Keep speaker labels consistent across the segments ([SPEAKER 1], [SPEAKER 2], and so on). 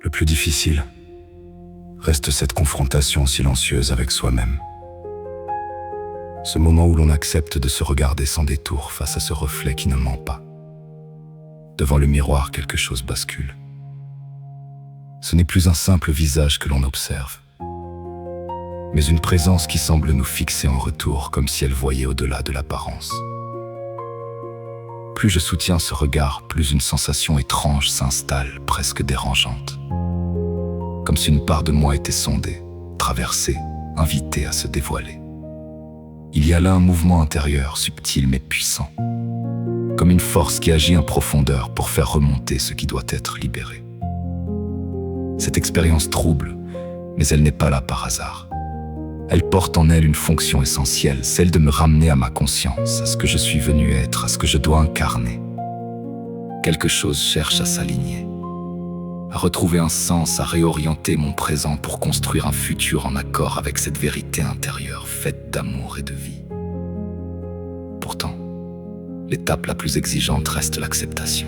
[SPEAKER 1] Le plus difficile reste cette confrontation silencieuse avec soi-même. Ce moment où l'on accepte de se regarder sans détour face à ce reflet qui ne ment pas. Devant le miroir, quelque chose bascule. Ce n'est plus un simple visage que l'on observe, mais une présence qui semble nous fixer en retour, comme si elle voyait au-delà de l'apparence. Plus je soutiens ce regard, plus une sensation étrange s'installe, presque dérangeante. Comme si une part de moi était sondée, traversée, invitée à se dévoiler. Il y a là un mouvement intérieur, subtil mais puissant, comme une force qui agit en profondeur pour faire remonter ce qui doit être libéré. Cette expérience trouble, mais elle n'est pas là par hasard. Elle porte en elle une fonction essentielle, celle de me ramener à ma conscience, à ce que je suis venu être, à ce que je dois incarner. Quelque chose cherche à s'aligner, à retrouver un sens, à réorienter mon présent pour construire un futur en accord avec cette vérité intérieure faite d'amour et de vie. Pourtant, l'étape la plus exigeante reste l'acceptation.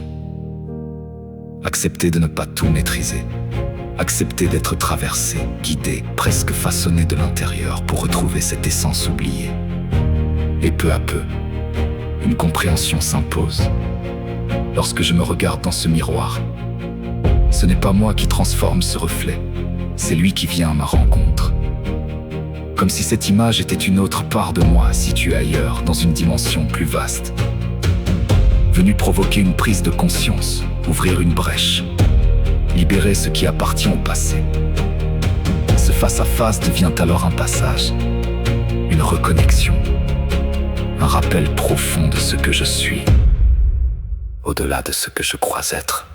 [SPEAKER 1] Accepter de ne pas tout maîtriser. Accepter d'être traversé, guidé, presque façonné de l'intérieur pour retrouver cette essence oubliée. Et peu à peu, une compréhension s'impose. Lorsque je me regarde dans ce miroir, ce n'est pas moi qui transforme ce reflet, c'est lui qui vient à ma rencontre. Comme si cette image était une autre part de moi, située ailleurs, dans une dimension plus vaste. Venue provoquer une prise de conscience, ouvrir une brèche, libérer ce qui appartient au passé. Ce face-à-face devient alors un passage, une reconnexion, un rappel profond de ce que je suis, au-delà de ce que je crois être.